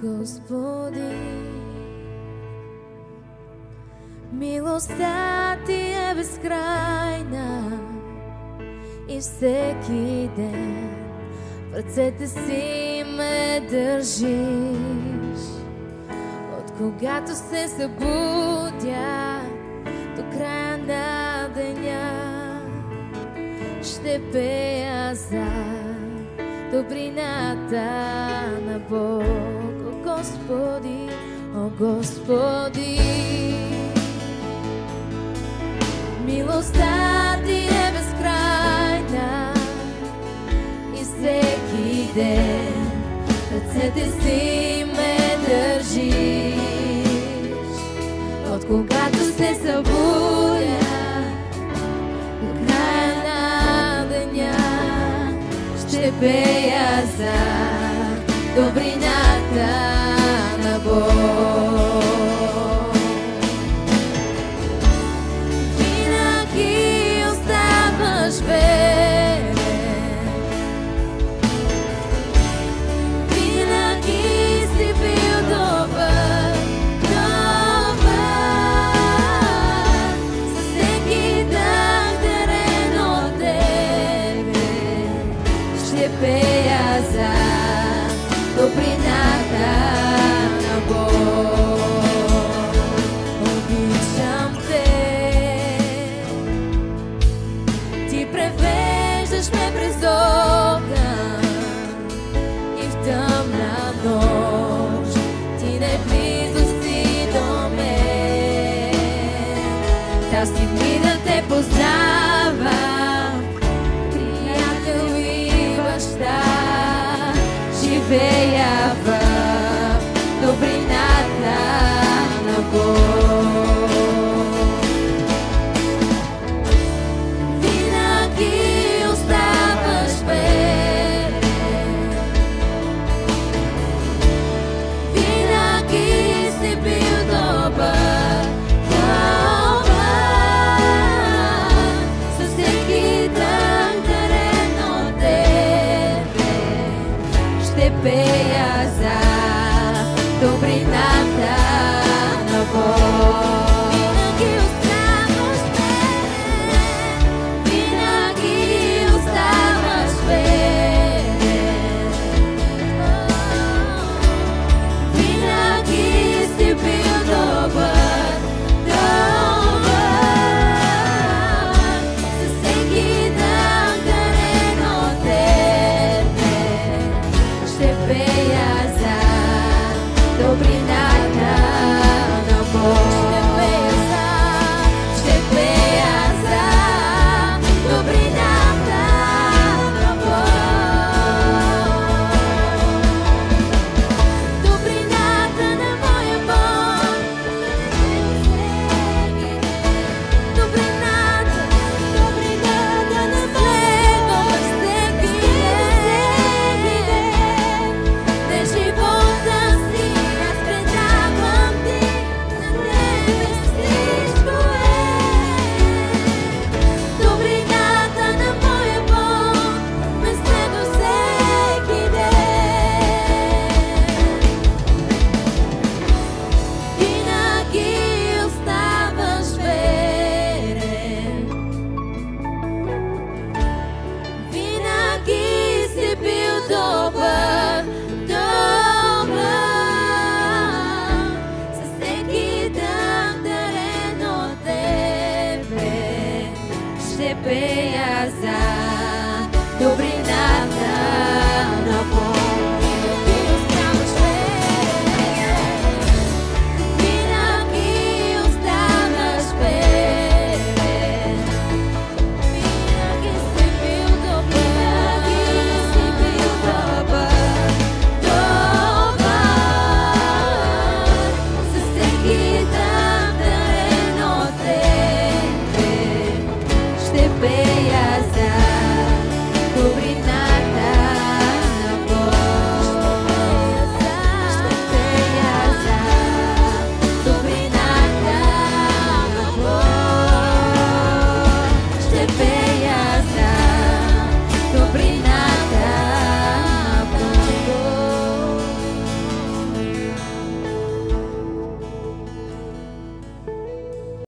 Господи. Милостта ти е безкрайна и всеки ден в ръцете си ме държиш. От когато се събудя до края на деня, ще пея за добрината на Бог. О Господи, о Господи, милостта ти е безкрайна и всеки ден в ръцете си ме държиш. От когато се събудя до края на деня, ще пея за добрината на Бог. Винаги оставаш верен, винаги си бил добър, добър. Със всеки дъх дарен от тебе, ще пея за добрината на Бог. Обичам те, ти превеждаш ме през огън и в тъмна нощ ти не близости до мен. Да си ми да те познавам, приятел и баща, живея в добрината на Бог. Винаги оставаш верен, винаги си бил добър, добър. Със всеки дъх дарен от тебе, ще пея за добрината на Бог. Винаги оставаш верен, винаги оставаш верен, винаги си бил добър, добър. Със всеки дъх дарен от тебе, ще пея за добрината на Бог. Ще пея за добрината на Бог. Добрината на моя Бог. Добрината, добрината на следваш всеки ден. Не живота си аз предавам ти, на тебе всичко е. Добрината на моя Бог ме следва всеки ден. Винаги оставаш верен, винаги си бил добър, добър. Със всеки дъх дарен от тебе, ще пея за